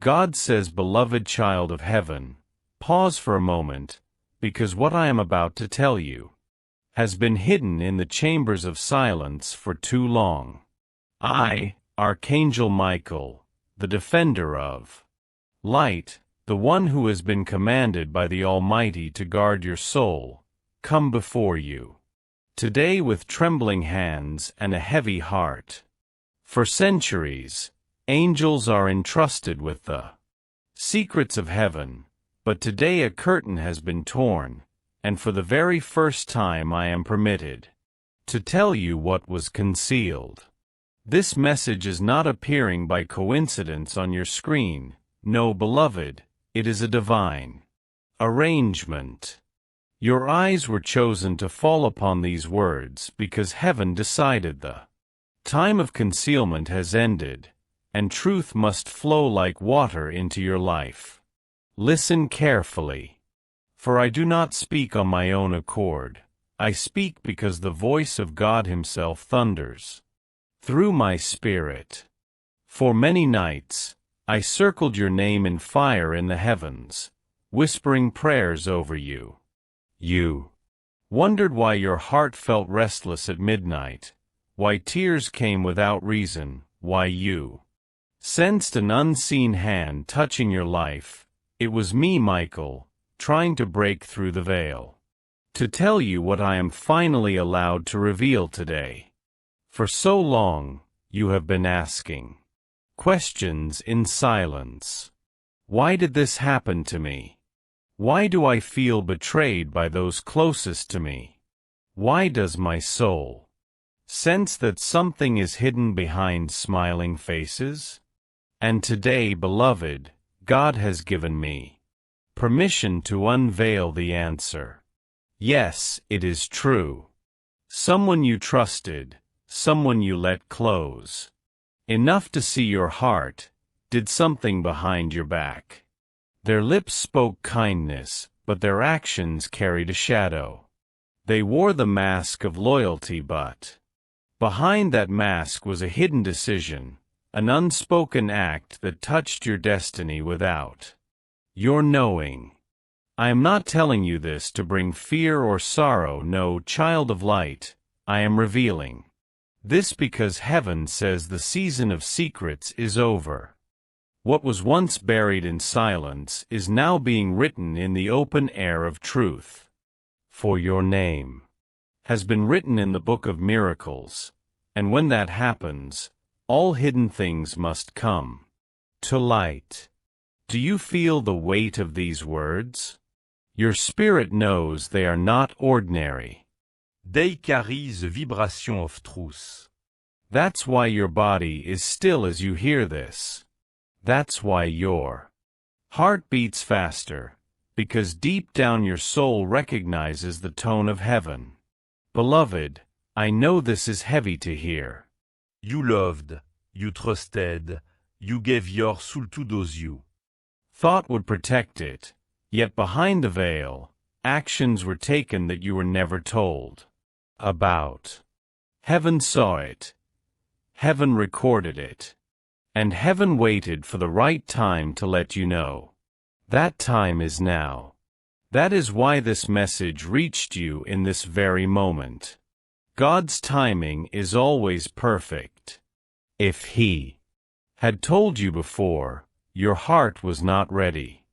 God says, beloved child of heaven, pause for a moment, because what I am about to tell you has been hidden in the chambers of silence for too long. I, Archangel Michael, the defender of light, the one who has been commanded by the Almighty to guard your soul, come before you today with trembling hands and a heavy heart. For centuries, angels are entrusted with the secrets of heaven, but today a curtain has been torn, and for the very first time I am permitted to tell you what was concealed. This message is not appearing by coincidence on your screen. No, beloved, it is a divine arrangement. Your eyes were chosen to fall upon these words because heaven decided the time of concealment has ended, and truth must flow like water into your life. Listen carefully, for I do not speak on my own accord. I speak because the voice of God Himself thunders through my spirit. For many nights, I circled your name in fire in the heavens, whispering prayers over you. You wondered why your heart felt restless at midnight, why tears came without reason, why you sensed an unseen hand touching your life. It was me, Michael, trying to break through the veil, to tell you what I am finally allowed to reveal today. For so long, you have been asking questions in silence. Why did this happen to me? Why do I feel betrayed by those closest to me? Why does my soul sense that something is hidden behind smiling faces? And today, beloved, God has given me permission to unveil the answer. Yes, it is true. Someone you trusted, someone you let close enough to see your heart, did something behind your back. Their lips spoke kindness, but their actions carried a shadow. They wore the mask of loyalty, but behind that mask was a hidden decision, an unspoken act that touched your destiny without your knowing. I am not telling you this to bring fear or sorrow. No, child of light, I am revealing this because heaven says the season of secrets is over. What was once buried in silence is now being written in the open air of truth. For your name has been written in the book of miracles, and when that happens, all hidden things must come to light. Do you feel the weight of these words? Your spirit knows they are not ordinary. They carry the vibration of truth. That's why your body is still as you hear this. That's why your heart beats faster, because deep down your soul recognizes the tone of heaven. Beloved, I know this is heavy to hear. You loved, you trusted, you gave your soul to those you thought would protect it, yet behind the veil, actions were taken that you were never told about. Heaven saw it. Heaven recorded it. And heaven waited for the right time to let you know. That time is now. That is why this message reached you in this very moment. God's timing is always perfect. If He had told you before, your heart was not ready.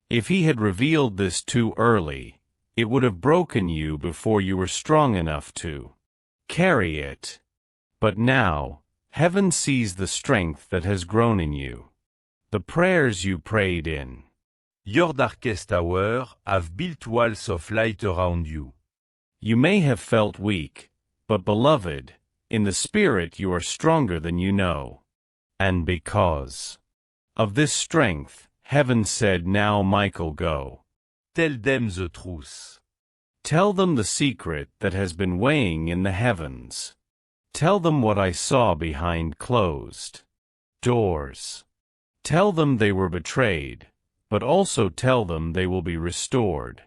If He had revealed this too early, it would have broken you before you were strong enough to carry it. But now, heaven sees the strength that has grown in you. The prayers you prayed in your darkest hour have built walls of light around you. You may have felt weak, but beloved, in the spirit you are stronger than you know. And because of this strength, heaven said, now Michael, go. Tell them the truth. Tell them the secret that has been weighing in the heavens. Tell them what I saw behind closed doors. Tell them they were betrayed, but also tell them they will be restored.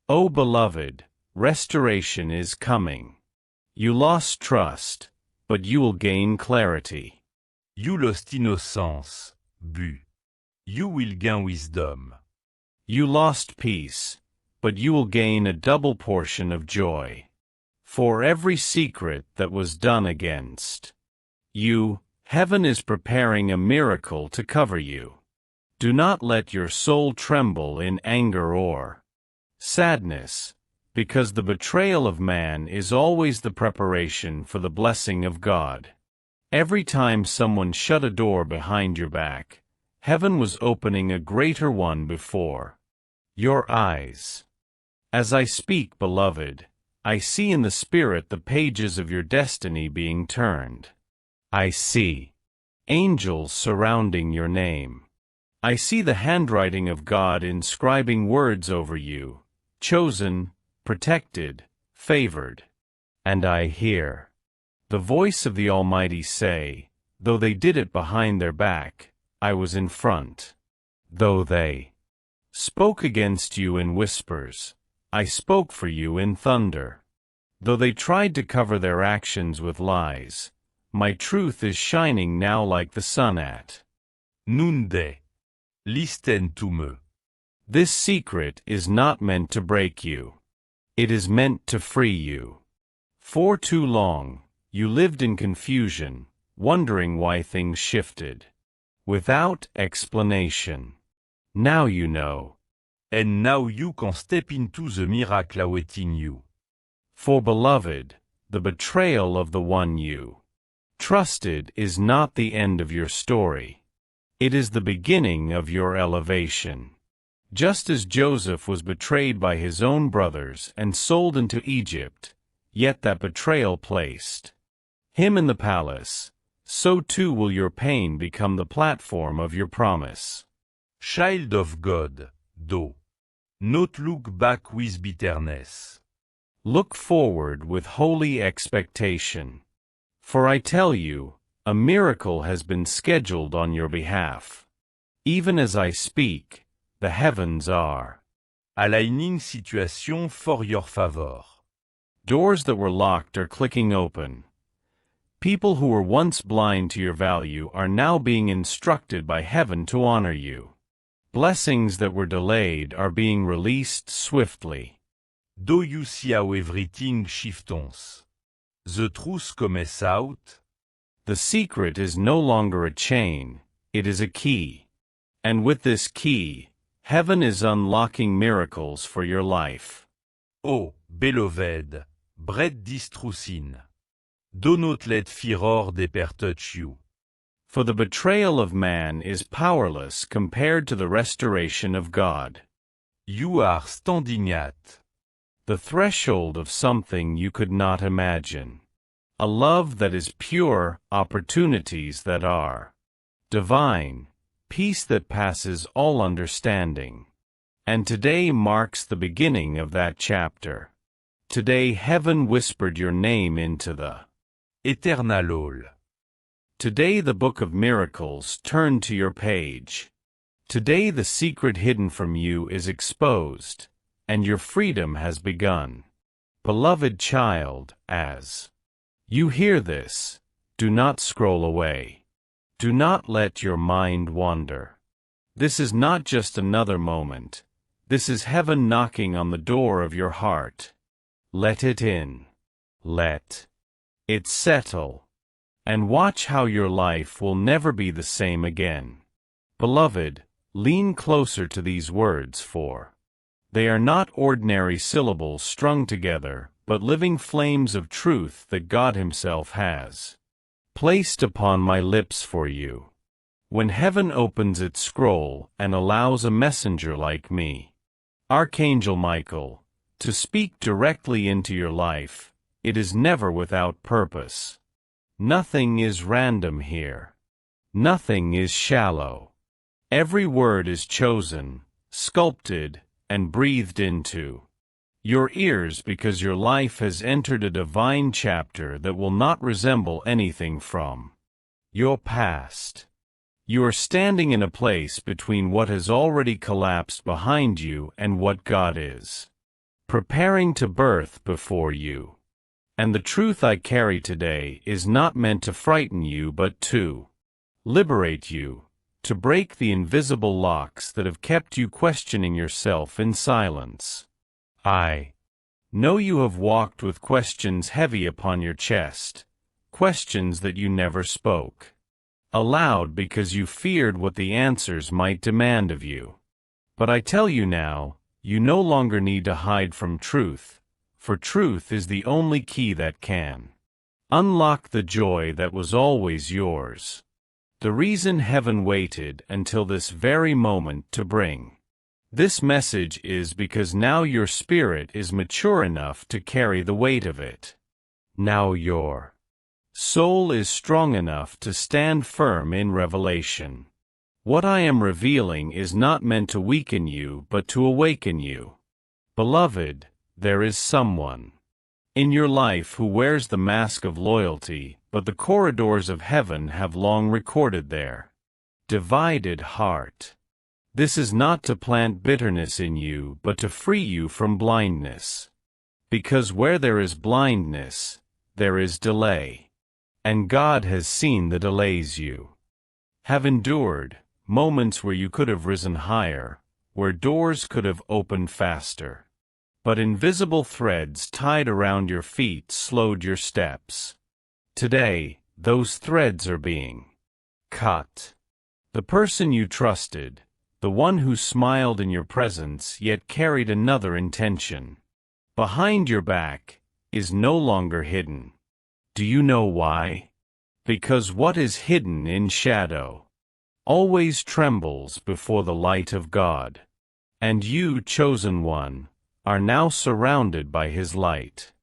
Oh beloved, restoration is coming. You lost trust, but you will gain clarity. You lost innocence, but You will gain wisdom. You lost peace, but you will gain a double portion of joy. For every secret that was done against you, heaven is preparing a miracle to cover you. Do not let your soul tremble in anger or sadness, because the betrayal of man is always the preparation for the blessing of God. Every time someone shut a door behind your back, heaven was opening a greater one before your eyes. As I speak, beloved, I see in the Spirit the pages of your destiny being turned. I see angels surrounding your name. I see the handwriting of God inscribing words over you, chosen, protected, favored. And I hear the voice of the Almighty say, though they did it behind their back, I was in front. Though they spoke against you in whispers, I spoke for you in thunder. Though they tried to cover their actions with lies, my truth is shining now like the sun at Noonday. Listen to me. This secret is not meant to break you. It is meant to free you. For too long, you lived in confusion, wondering why things shifted, without explanation. Now you know. And now you can step into the miracle awaiting you. For beloved, the betrayal of the one you trusted is not the end of your story. It is the beginning of your elevation. Just as Joseph was betrayed by his own brothers and sold into Egypt, yet that betrayal placed him in the palace, so too will your pain become the platform of your promise. Child of God, do not look back with bitterness. Look forward with holy expectation. For I tell you, a miracle has been scheduled on your behalf. Even as I speak, the heavens are Aligning situation for your favor. Doors that were locked are clicking open. People who were once blind to your value are now being instructed by heaven to honor you. Blessings that were delayed are being released swiftly. Do you see how everything shifts? The truth comes out. The secret is no longer a chain, it is a key. And with this key, heaven is unlocking miracles for your life. Oh, beloved, breathe this truth in. Do not let fear or despair touch you. For the betrayal of man is powerless compared to the restoration of God. You are standing at the threshold of something you could not imagine. A love that is pure, opportunities that are divine, peace that passes all understanding. And today marks the beginning of that chapter. Today heaven whispered your name into the eternal all. Today the book of miracles turned to your page. Today the secret hidden from you is exposed, and your freedom has begun. Beloved child, as you hear this, do not scroll away. Do not let your mind wander. This is not just another moment. This is heaven knocking on the door of your heart. Let it in. Let it settle. And watch how your life will never be the same again. Beloved, lean closer to these words, for they are not ordinary syllables strung together, but living flames of truth that God Himself has placed upon my lips for you. When heaven opens its scroll and allows a messenger like me, Archangel Michael, to speak directly into your life, it is never without purpose. Nothing is random here. Nothing is shallow. Every word is chosen, sculpted, and breathed into your ears because your life has entered a divine chapter that will not resemble anything from your past. You are standing in a place between what has already collapsed behind you and what God is preparing to birth before you. And the truth I carry today is not meant to frighten you but to liberate you, to break the invisible locks that have kept you questioning yourself in silence. I know you have walked with questions heavy upon your chest, questions that you never spoke aloud because you feared what the answers might demand of you. But I tell you now, you no longer need to hide from truth, for truth is the only key that can unlock the joy that was always yours. The reason heaven waited until this very moment to bring this message is because now your spirit is mature enough to carry the weight of it. Now your soul is strong enough to stand firm in revelation. What I am revealing is not meant to weaken you but to awaken you. Beloved, there is someone in your life who wears the mask of loyalty, but the corridors of heaven have long recorded their divided heart. This is not to plant bitterness in you but to free you from blindness. Because where there is blindness, there is delay. And God has seen the delays you have endured, moments where you could have risen higher, where doors could have opened faster. But invisible threads tied around your feet slowed your steps. Today, those threads are being cut. The person you trusted, the one who smiled in your presence yet carried another intention behind your back, is no longer hidden. Do you know why? Because what is hidden in shadow always trembles before the light of God. And you, chosen one, are now surrounded by His light.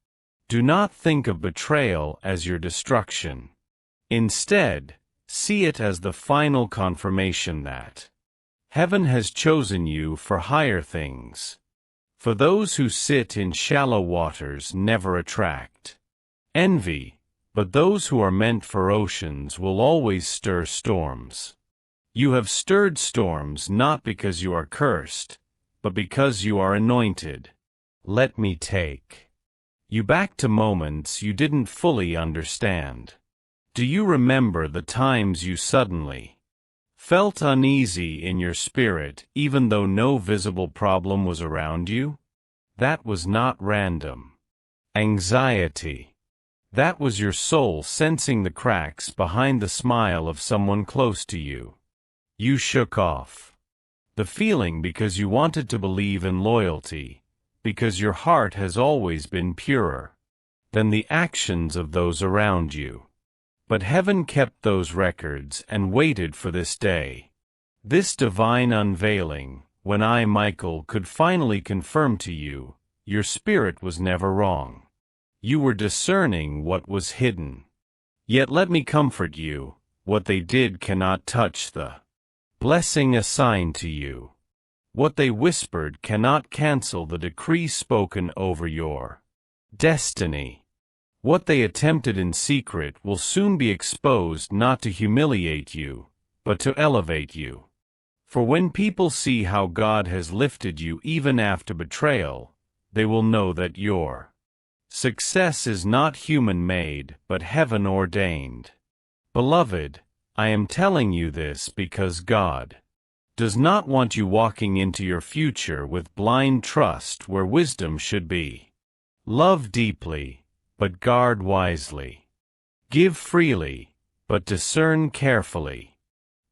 Do not think of betrayal as your destruction. Instead, see it as the final confirmation that heaven has chosen you for higher things. For those who sit in shallow waters never attract envy, but those who are meant for oceans will always stir storms. You have stirred storms not because you are cursed, but because you are anointed. Let me take you back to moments you didn't fully understand. Do you remember the times you suddenly felt uneasy in your spirit even though no visible problem was around you? That was not random anxiety. That was your soul sensing the cracks behind the smile of someone close to you. You shook off the feeling because you wanted to believe in loyalty, because your heart has always been purer than the actions of those around you. But heaven kept those records and waited for this day, this divine unveiling, when I, Michael, could finally confirm to you, your spirit was never wrong. You were discerning what was hidden. Yet let me comfort you, what they did cannot touch the blessing assigned to you. What they whispered cannot cancel the decree spoken over your destiny. What they attempted in secret will soon be exposed not to humiliate you, but to elevate you. For when people see how God has lifted you even after betrayal, they will know that your success is not human-made, but heaven-ordained. Beloved, I am telling you this because God does not want you walking into your future with blind trust where wisdom should be. Love deeply, but guard wisely. Give freely, but discern carefully.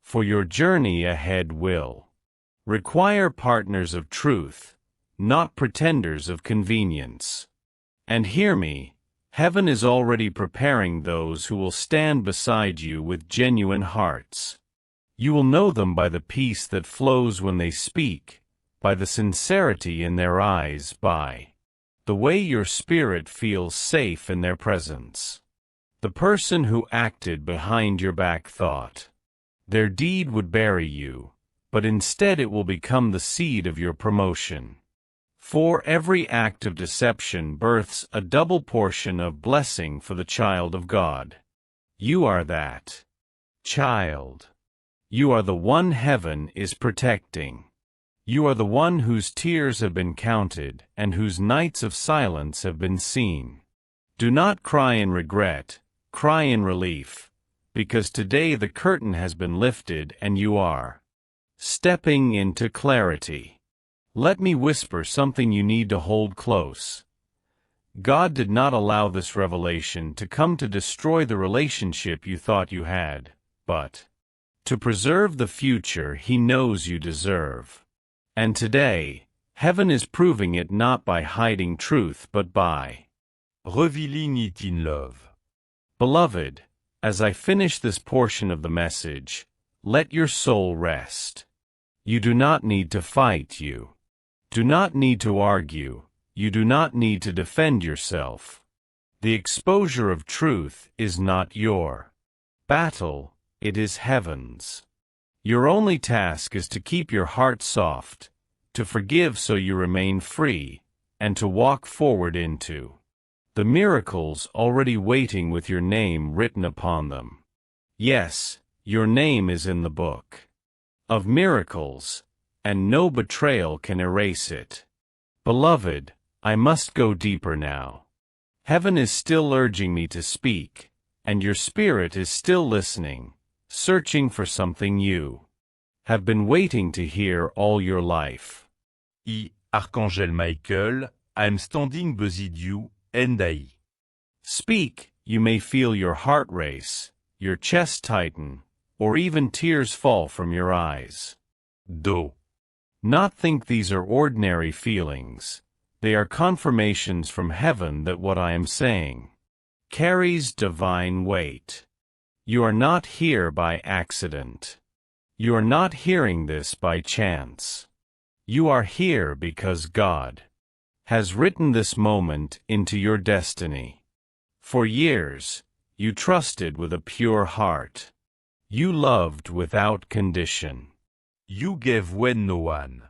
For your journey ahead will require partners of truth, not pretenders of convenience. And hear me, heaven is already preparing those who will stand beside you with genuine hearts. You will know them by the peace that flows when they speak, by the sincerity in their eyes, by the way your spirit feels safe in their presence. The person who acted behind your back thought their deed would bury you, but instead it will become the seed of your promotion. For every act of deception births a double portion of blessing for the child of God. You are that child. You are the one heaven is protecting. You are the one whose tears have been counted and whose nights of silence have been seen. Do not cry in regret, cry in relief, because today the curtain has been lifted and you are stepping into clarity. Let me whisper something you need to hold close. God did not allow this revelation to come to destroy the relationship you thought you had, but to preserve the future He knows you deserve. And today, heaven is proving it not by hiding truth but by revealing it in love. Beloved, as I finish this portion of the message, let your soul rest. You do not need to fight, you do not need to argue, you do not need to defend yourself. The exposure of truth is not your battle, it is heaven's. Your only task is to keep your heart soft, to forgive so you remain free, and to walk forward into the miracles already waiting with your name written upon them. Yes, your name is in the book of miracles, and no betrayal can erase it. Beloved, I must go deeper now. Heaven is still urging me to speak, and your spirit is still listening, searching for something you have been waiting to hear all your life. Archangel Michael, I am standing beside you, and I speak. You may feel your heart race, your chest tighten, or even tears fall from your eyes. Do not think these are ordinary feelings. They are confirmations from heaven that what I am saying carries divine weight. You are not here by accident. You are not hearing this by chance. You are here because God has written this moment into your destiny. For years, you trusted with a pure heart. You loved without condition. You gave when no one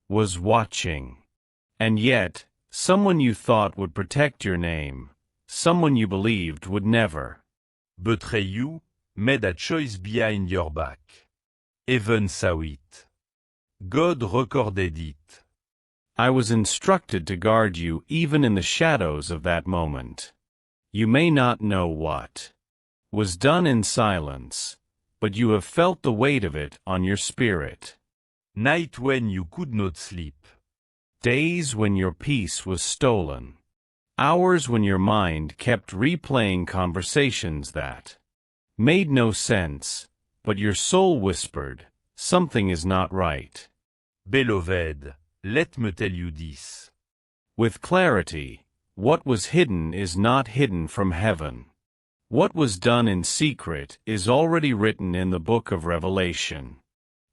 was watching. And yet, someone you thought would protect your name, someone you believed would never betray you, made a choice behind your back. Heaven saw it. God recorded it. I was instructed to guard you even in the shadows of that moment. You may not know what was done in silence, but you have felt the weight of it on your spirit. Night when you could not sleep. Days when your peace was stolen. Hours when your mind kept replaying conversations that made no sense, but your soul whispered, something is not right. Beloved, let me tell you this. With clarity, what was hidden is not hidden from heaven. What was done in secret is already written in the book of Revelation.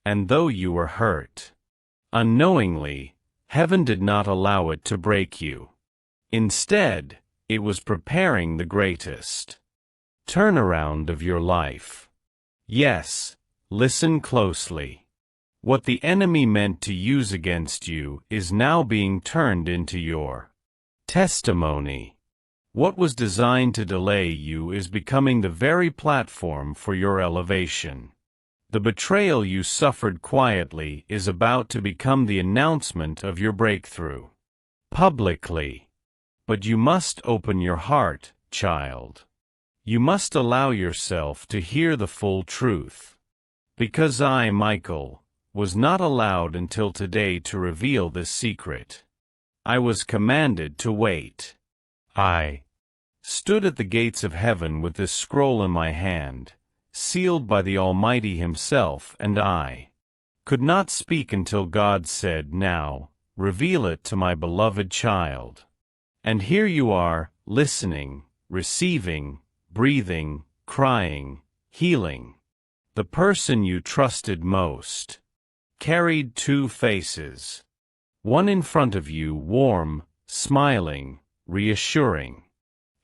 And though you were hurt unknowingly, heaven did not allow it to break you. Instead, it was preparing the greatest turnaround of your life. Yes, listen closely. What the enemy meant to use against you is now being turned into your testimony. What was designed to delay you is becoming the very platform for your elevation. The betrayal you suffered quietly is about to become the announcement of your breakthrough publicly. But you must open your heart, child. You must allow yourself to hear the full truth. Because I, Michael, was not allowed until today to reveal this secret. I was commanded to wait. I stood at the gates of heaven with this scroll in my hand, sealed by the Almighty Himself, and I could not speak until God said, "Now, reveal it to my beloved child." And here you are, listening, receiving, breathing, crying, healing. The person you trusted most carried two faces. One in front of you, warm, smiling, reassuring.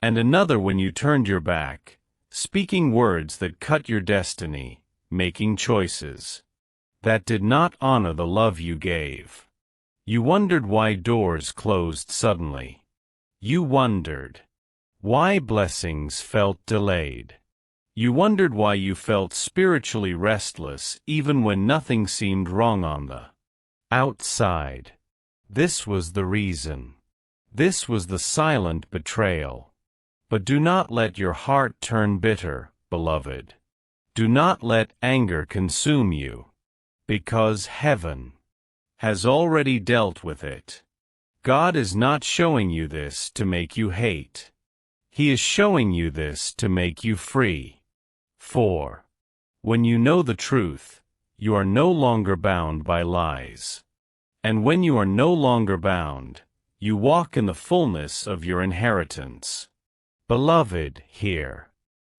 And another when you turned your back, speaking words that cut your destiny, making choices that did not honor the love you gave. You wondered why doors closed suddenly. You wondered why blessings felt delayed. You wondered why you felt spiritually restless even when nothing seemed wrong on the outside. This was the reason. This was the silent betrayal. But do not let your heart turn bitter, beloved. Do not let anger consume you, because heaven has already dealt with it. God is not showing you this to make you hate. He is showing you this to make you free. 4. When you know the truth, you are no longer bound by lies. And when you are no longer bound, you walk in the fullness of your inheritance. Beloved, hear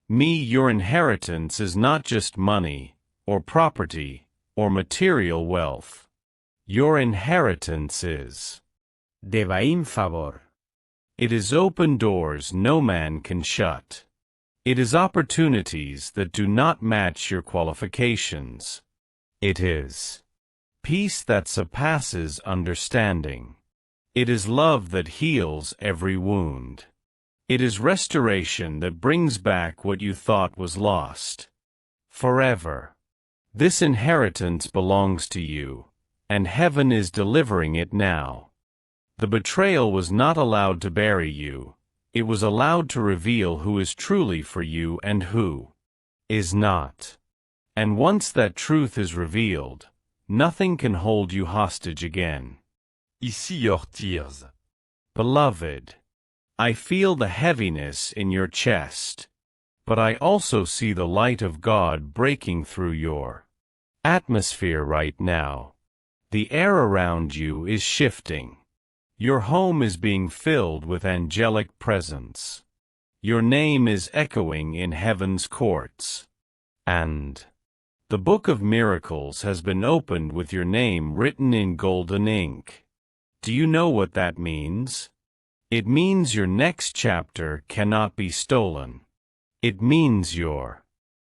me. Your inheritance is not just money, or property, or material wealth. Your inheritance is Devaim favor. It is open doors no man can shut. It is opportunities that do not match your qualifications. It is peace that surpasses understanding. It is love that heals every wound. It is restoration that brings back what you thought was lost. Forever. This inheritance belongs to you, and heaven is delivering it now. The betrayal was not allowed to bury you. It was allowed to reveal who is truly for you and who is not. And once that truth is revealed, nothing can hold you hostage again. Ici your tears. Beloved, I feel the heaviness in your chest, but I also see the light of God breaking through your atmosphere right now. The air around you is shifting. Your home is being filled with angelic presence. Your name is echoing in heaven's courts. And the book of miracles has been opened with your name written in golden ink. Do you know what that means? It means your next chapter cannot be stolen. It means your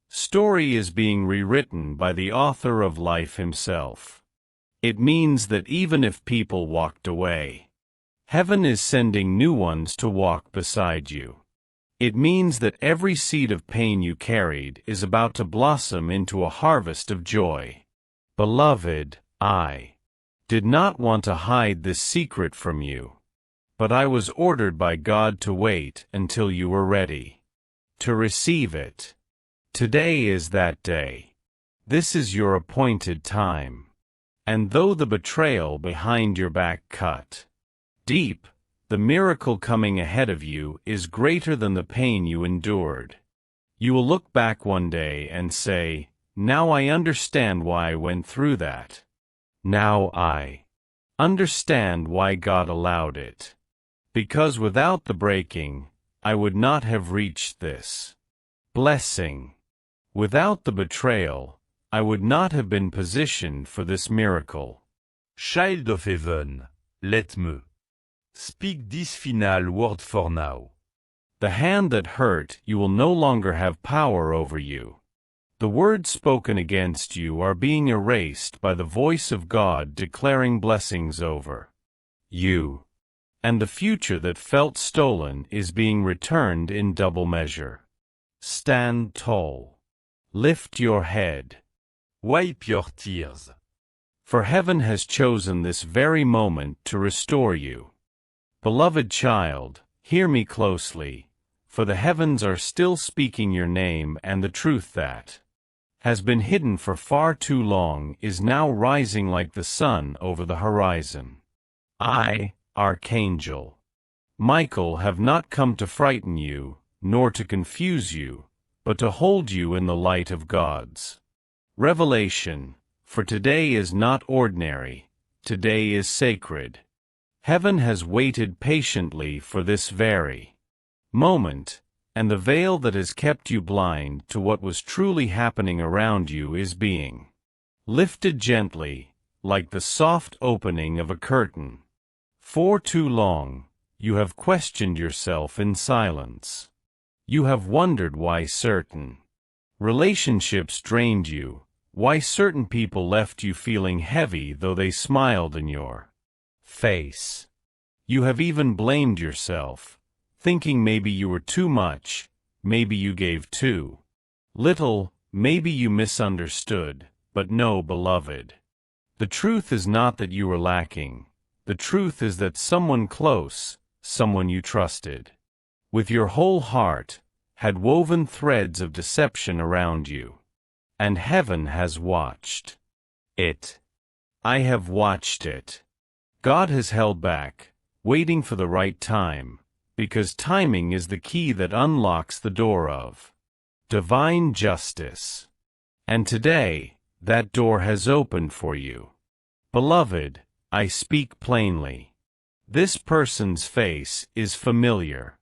story is being rewritten by the author of life himself. It means that even if people walked away, heaven is sending new ones to walk beside you. It means that every seed of pain you carried is about to blossom into a harvest of joy. Beloved, I did not want to hide this secret from you, but I was ordered by God to wait until you were ready to receive it. Today is that day. This is your appointed time. And though the betrayal behind your back cut deep, the miracle coming ahead of you is greater than the pain you endured. You will look back one day and say, "Now I understand why I went through that. Now I understand why God allowed it. Because without the breaking, I would not have reached this blessing. Without the betrayal, I would not have been positioned for this miracle." Child of heaven, let me speak this final word for now. The hand that hurt you will no longer have power over you. The words spoken against you are being erased by the voice of God declaring blessings over you. And the future that felt stolen is being returned in double measure. Stand tall. Lift your head. Wipe your tears. For heaven has chosen this very moment to restore you. Beloved child, hear me closely, for the heavens are still speaking your name, and the truth that has been hidden for far too long is now rising like the sun over the horizon. I, Archangel Michael, have not come to frighten you, nor to confuse you, but to hold you in the light of God's revelation, for today is not ordinary, today is sacred. Heaven has waited patiently for this very moment, and the veil that has kept you blind to what was truly happening around you is being lifted gently, like the soft opening of a curtain. For too long, you have questioned yourself in silence. You have wondered why certain relationships drained you, why certain people left you feeling heavy though they smiled in your face. You have even blamed yourself, thinking maybe you were too much, maybe you gave too little, maybe you misunderstood, but no, beloved. The truth is not that you were lacking. The truth is that someone close, someone you trusted with your whole heart, had woven threads of deception around you. And heaven has watched it. I have watched it. God has held back, waiting for the right time, because timing is the key that unlocks the door of divine justice. And today, that door has opened for you. Beloved, I speak plainly. This person's face is familiar.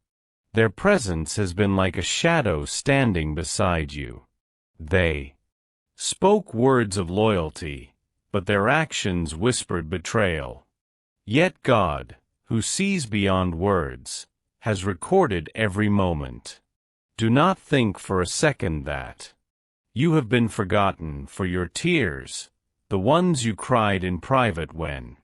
Their presence has been like a shadow standing beside you. They spoke words of loyalty, but their actions whispered betrayal. Yet God, who sees beyond words, has recorded every moment. Do not think for a second that you have been forgotten for your tears, the ones you cried in private when